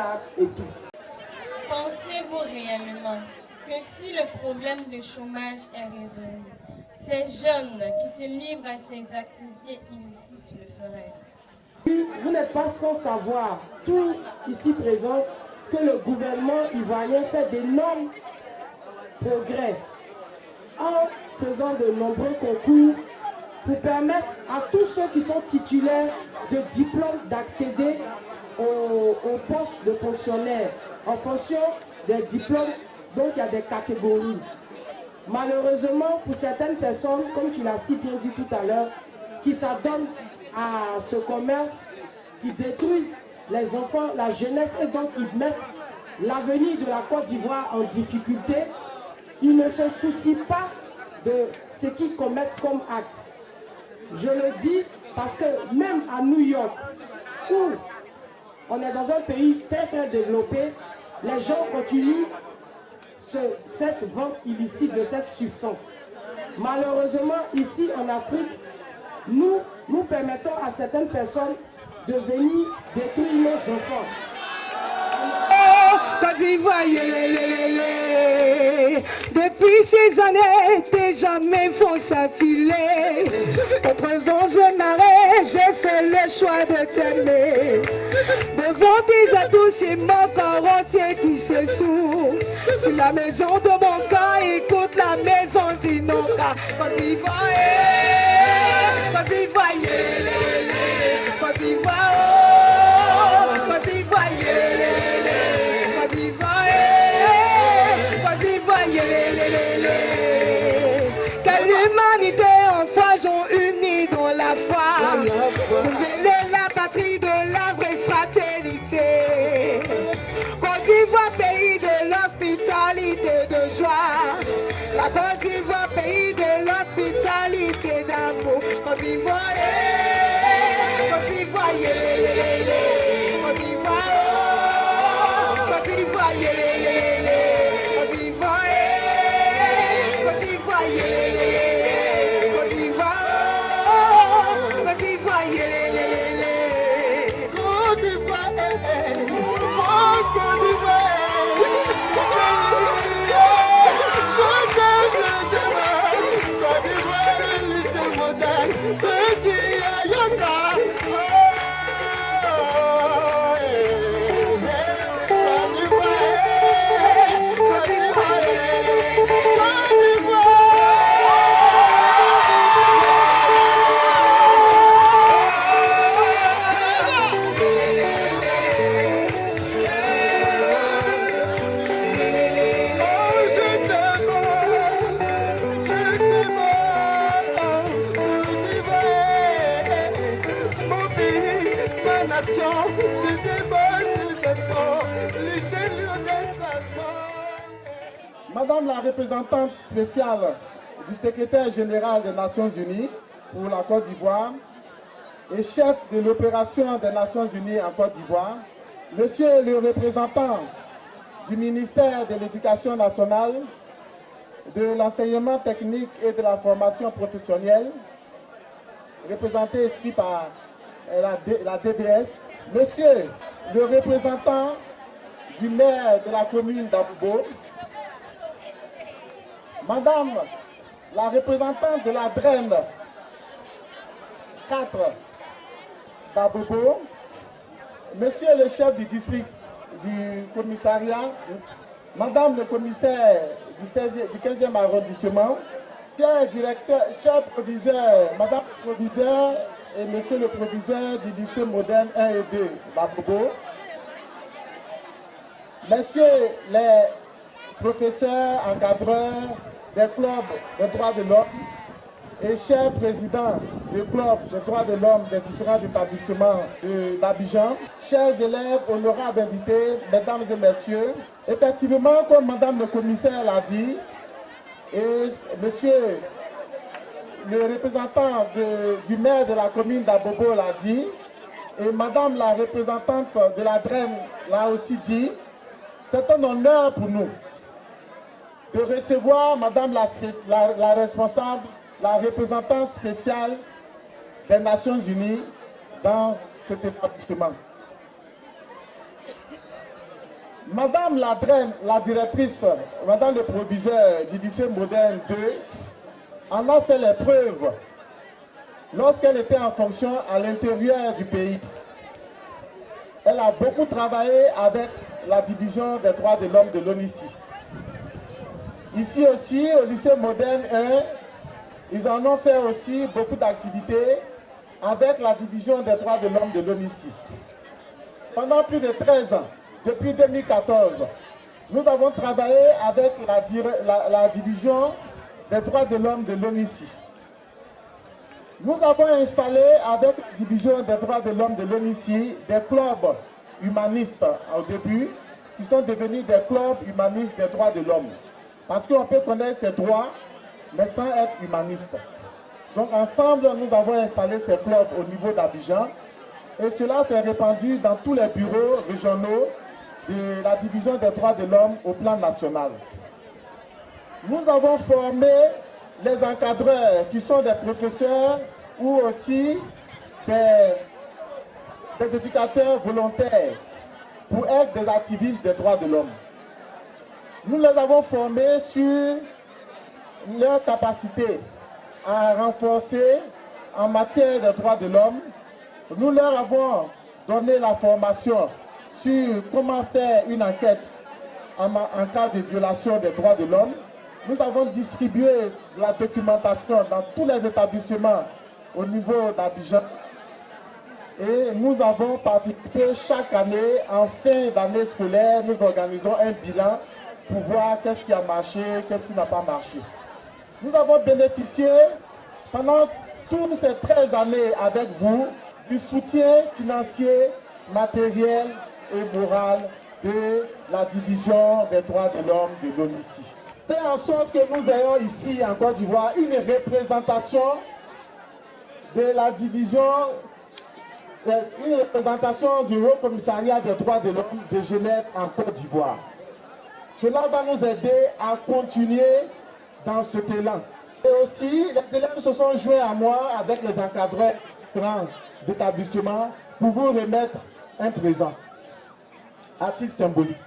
et tout. Pensez-vous réellement que si le problème de chômage est résolu, ces jeunes qui se livrent à ces activités illicites le feraient? Vous n'êtes pas sans savoir, tout ici présent, que le gouvernement ivoirien fait d'énormes progrès en faisant de nombreux concours pour permettre à tous ceux qui sont titulaires de diplômes d'accéder au poste de fonctionnaire en fonction des diplômes. Donc il y a des catégories. Malheureusement, pour certaines personnes, comme tu l'as si bien dit tout à l'heure, qui s'adonnent à ce commerce, qui détruisent les enfants, la jeunesse, et donc ils mettent l'avenir de la Côte d'Ivoire en difficulté, ils ne se soucient pas de ce qu'ils commettent comme acte. Je le dis parce que même à New York, où on est dans un pays très développé, les gens continuent cette vente illicite de cette substance. Malheureusement, ici en Afrique, nous permettons à certaines personnes de venir détruire nos enfants. Côte d'Ivoire, depuis ces années, déjà mes fonds s'affilaient. Contre vents et marées, j'ai fait le choix de t'aimer. Devant tes atouts, c'est mon corps entier qui se sourd. Sur la maison de mon corps, écoute la maison d'Inoka. Côte d'Ivoire, Côte d'Ivoire, Côte d'Ivoire, Côte d'Ivoire, quelle humanité en faisons unis dans la foi. Révéler la patrie de la vraie fraternité. Côte d'Ivoire, pays de l'hospitalité de joie. La Côte d'Ivoire, pays de l'hospitalité d'amour. Côte d'Ivoire, Côte d'Ivoire, Côte d'Ivoire, Côte d'Ivoire, Madame la représentante spéciale du secrétaire général des Nations Unies pour la Côte d'Ivoire et chef de l'opération des Nations Unies en Côte d'Ivoire, Monsieur le représentant du ministère de l'Éducation nationale, de l'enseignement technique et de la formation professionnelle, représenté ici par la DBS, Monsieur le représentant du maire de la commune d'Aboubo, Madame la représentante de la DREN 4 d'Aboubo, Monsieur le chef du district du commissariat, Madame le commissaire du 15e arrondissement, cher directeur, cher proviseur, Madame le proviseur et Monsieur le proviseur du lycée moderne 1 et 2 d'Aboubo, Messieurs les professeurs, encadreurs des clubs des droits de l'homme et chers présidents des clubs des droits de l'homme des différents établissements d'Abidjan, chers élèves, honorables invités, mesdames et messieurs, effectivement, comme Madame le commissaire l'a dit, et Monsieur le représentant du maire de la commune d'Abobo l'a dit, et Madame la représentante de la DREN l'a aussi dit, c'est un honneur pour nous de recevoir Madame la responsable, la représentante spéciale des Nations Unies dans cet établissement. Madame la directrice, Madame le proviseur du lycée moderne 2, en a fait les preuves lorsqu'elle était en fonction à l'intérieur du pays. Elle a beaucoup travaillé avec la division des droits de l'homme de l'ONICI. Ici aussi, au lycée moderne 1, ils en ont fait aussi beaucoup d'activités avec la division des droits de l'homme de l'ONICI. Pendant plus de 13 ans, depuis 2014, nous avons travaillé avec la division des droits de l'homme de l'ONICI. Nous avons installé avec la division des droits de l'homme de l'ONICI des clubs humanistes au début, qui sont devenus des clubs humanistes des droits de l'homme. Parce qu'on peut connaître ses droits, mais sans être humaniste. Donc ensemble, nous avons installé ces clubs au niveau d'Abidjan. Et cela s'est répandu dans tous les bureaux régionaux de la division des droits de l'homme au plan national. Nous avons formé les encadreurs qui sont des professeurs ou aussi des éducateurs volontaires pour être des activistes des droits de l'homme. Nous les avons formés sur leur capacité à renforcer en matière de droits de l'homme. Nous leur avons donné la formation sur comment faire une enquête en cas de violation des droits de l'homme. Nous avons distribué la documentation dans tous les établissements au niveau d'Abidjan. Et nous avons participé chaque année, en fin d'année scolaire, nous organisons un bilan pour voir qu'est-ce qui a marché, qu'est-ce qui n'a pas marché. Nous avons bénéficié pendant toutes ces 13 années avec vous du soutien financier, matériel et moral de la division des droits de l'homme de l'ONICI. Fait en sorte que nous ayons ici en Côte d'Ivoire une représentation de la division, une représentation du Haut Commissariat des droits de l'homme de Genève en Côte d'Ivoire. Cela va nous aider à continuer dans ce élan. Et aussi, les élèves se sont joints à moi avec les encadreurs de grands établissements pour vous remettre un présent à titre symbolique.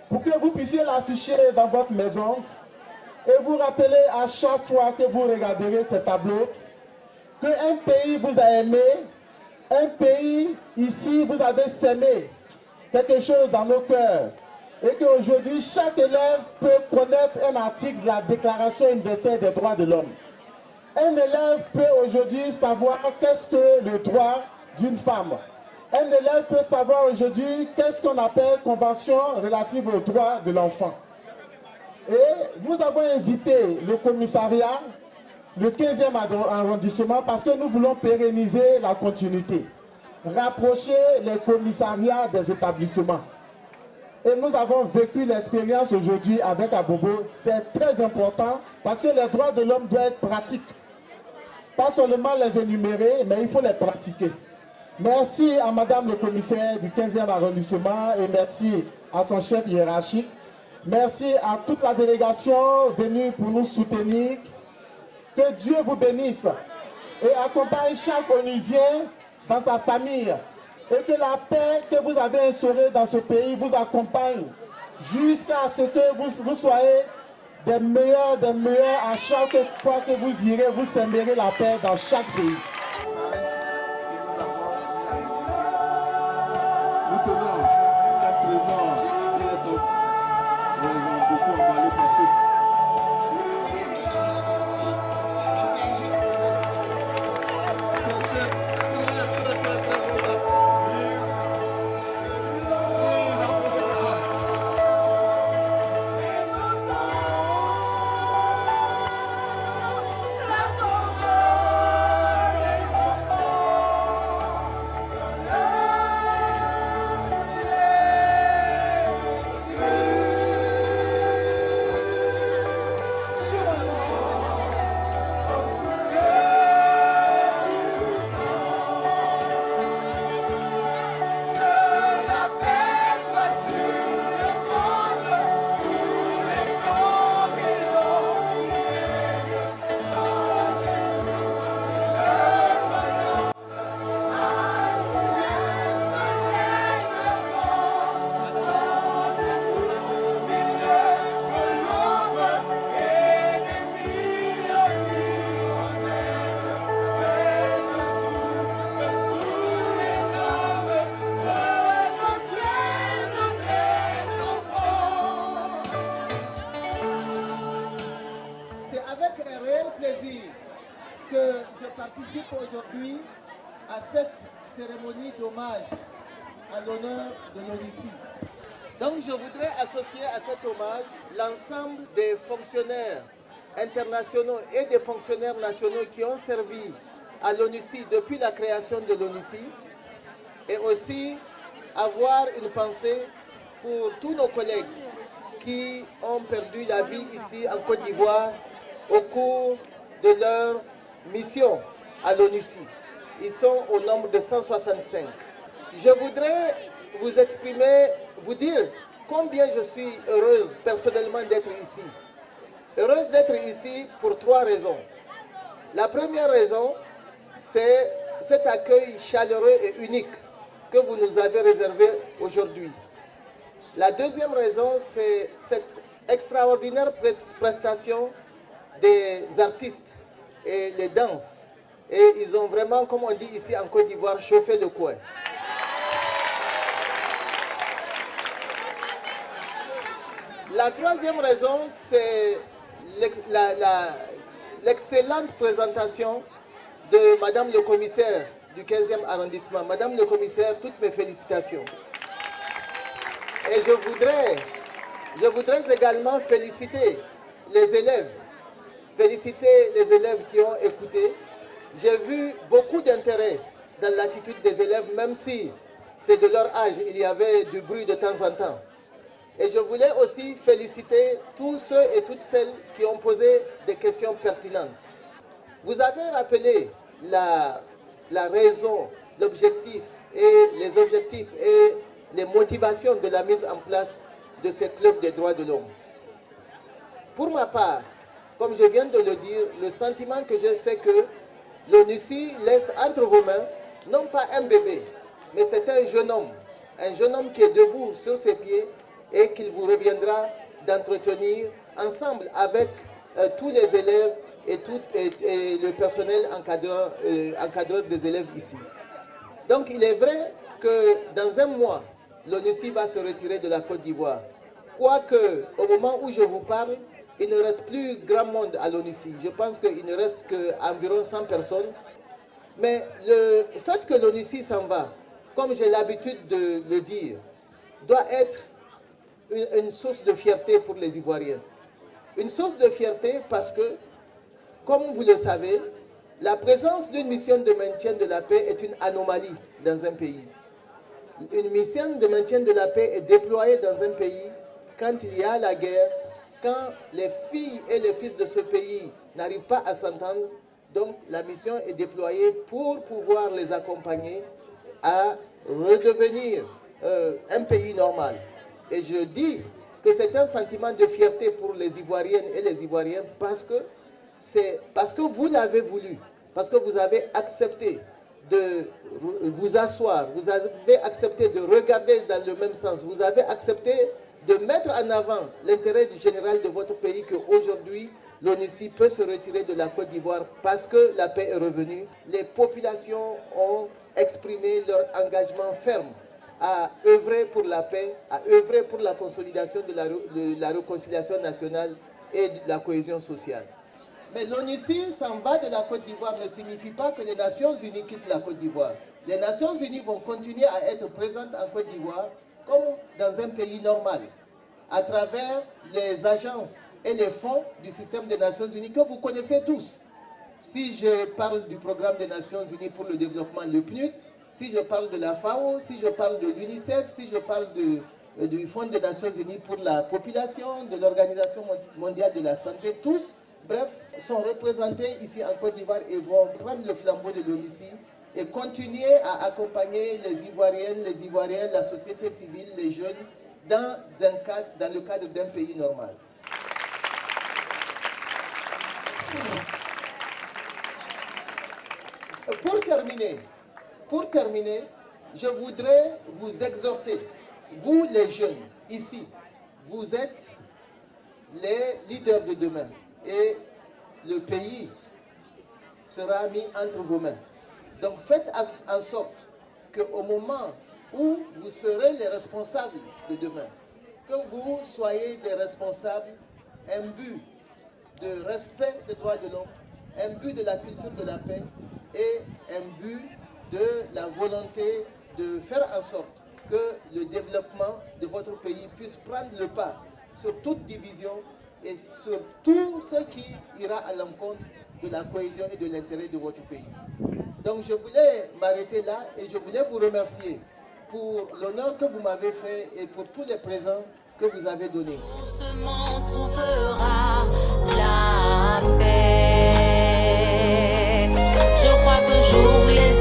Pour que vous puissiez l'afficher dans votre maison et vous rappeler à chaque fois que vous regarderez ce tableau qu'un pays vous a aimé, un pays ici vous avez sémé quelque chose dans nos cœurs. Et qu'aujourd'hui, chaque élève peut connaître un article de la Déclaration universelle des droits de l'homme. Un élève peut aujourd'hui savoir qu'est-ce que le droit d'une femme. Un élève peut savoir aujourd'hui qu'est-ce qu'on appelle Convention relative aux droits de l'enfant. Et nous avons invité le commissariat, le 15e arrondissement, parce que nous voulons pérenniser la continuité, rapprocher les commissariats des établissements. Et nous avons vécu l'expérience aujourd'hui avec Abobo. C'est très important parce que les droits de l'homme doivent être pratiques. Pas seulement les énumérer, mais il faut les pratiquer. Merci à Madame le commissaire du 15e arrondissement et merci à son chef hiérarchique. Merci à toute la délégation venue pour nous soutenir. Que Dieu vous bénisse et accompagne chaque Onusien dans sa famille. Et que la paix que vous avez instaurée dans ce pays vous accompagne jusqu'à ce que vous soyez des meilleurs à chaque fois que vous irez, vous sèmerez la paix dans chaque pays. Nous tenons à présent beaucoup emballé parce que participe aujourd'hui à cette cérémonie d'hommage à l'honneur de l'ONUCI. Donc je voudrais associer à cet hommage l'ensemble des fonctionnaires internationaux et des fonctionnaires nationaux qui ont servi à l'ONUCI depuis la création de l'ONUCI, et aussi avoir une pensée pour tous nos collègues qui ont perdu la vie ici en Côte d'Ivoire au cours de leur mission à l'ONUCI. Ils sont au nombre de 165. Je voudrais vous exprimer, vous dire combien je suis heureuse personnellement d'être ici. Heureuse d'être ici pour 3 raisons. La première raison, c'est cet accueil chaleureux et unique que vous nous avez réservé aujourd'hui. La deuxième raison, c'est cette extraordinaire prestation des artistes et les danses. Et ils ont vraiment, comme on dit ici en Côte d'Ivoire, chauffé le coin. La troisième raison, c'est l'excellente présentation de Madame le commissaire du 15e arrondissement. Madame le commissaire, toutes mes félicitations. Et je voudrais également féliciter les élèves qui ont écouté. J'ai vu beaucoup d'intérêt dans l'attitude des élèves, même si c'est de leur âge, il y avait du bruit de temps en temps. Et je voulais aussi féliciter tous ceux et toutes celles qui ont posé des questions pertinentes. Vous avez rappelé la raison, l'objectif et les objectifs et les motivations de la mise en place de ces clubs des droits de l'homme. Pour ma part, comme je viens de le dire, le sentiment que j'ai, c'est que l'ONUCI laisse entre vos mains, non pas un bébé, mais c'est un jeune homme qui est debout sur ses pieds et qu'il vous reviendra d'entretenir ensemble avec tous les élèves et le personnel encadreur des élèves ici. Donc il est vrai que dans un mois, l'ONUCI va se retirer de la Côte d'Ivoire. Quoique, au moment où je vous parle, il ne reste plus grand monde à l'ONUCI. Je pense qu'il ne reste qu'environ 100 personnes. Mais le fait que l'ONUCI s'en va, comme j'ai l'habitude de le dire, doit être une source de fierté pour les Ivoiriens. Une source de fierté parce que, comme vous le savez, la présence d'une mission de maintien de la paix est une anomalie dans un pays. Une mission de maintien de la paix est déployée dans un pays quand il y a la guerre, quand les filles et les fils de ce pays n'arrivent pas à s'entendre. Donc la mission est déployée pour pouvoir les accompagner à redevenir un pays normal. Et je dis que c'est un sentiment de fierté pour les Ivoiriennes et les Ivoiriens parce que vous l'avez voulu, parce que vous avez accepté de vous asseoir, vous avez accepté de regarder dans le même sens, vous avez accepté de mettre en avant l'intérêt général de votre pays, qu'aujourd'hui l'ONUCI peut se retirer de la Côte d'Ivoire parce que la paix est revenue. Les populations ont exprimé leur engagement ferme à œuvrer pour la paix, à œuvrer pour la consolidation de la réconciliation nationale et de la cohésion sociale. Mais l'ONUCI s'en va de la Côte d'Ivoire ne signifie pas que les Nations Unies quittent la Côte d'Ivoire. Les Nations Unies vont continuer à être présentes en Côte d'Ivoire comme dans un pays normal, à travers les agences et les fonds du système des Nations Unies que vous connaissez tous. Si je parle du programme des Nations Unies pour le développement, le PNUD, si je parle de la FAO, si je parle de l'UNICEF, si je parle du Fonds des Nations Unies pour la population, de l'Organisation mondiale de la santé, tous, bref, sont représentés ici en Côte d'Ivoire et vont prendre le flambeau de l'ONUCI et continuer à accompagner les Ivoiriennes, les Ivoiriens, la société civile, les jeunes, dans le cadre d'un pays normal. Pour terminer, je voudrais vous exhorter, vous les jeunes, ici, vous êtes les leaders de demain et le pays sera mis entre vos mains. Donc faites en sorte qu'au moment où vous serez les responsables de demain, que vous soyez des responsables imbus de respect des droits de l'homme, imbus de la culture de la paix, est un but de la volonté de faire en sorte que le développement de votre pays puisse prendre le pas sur toute division et sur tout ce qui ira à l'encontre de la cohésion et de l'intérêt de votre pays. Donc je voulais m'arrêter là et je voulais vous remercier pour l'honneur que vous m'avez fait et pour tous les présents que vous avez donnés. Doucement trouvera la paix. Je crois que j'ouvre les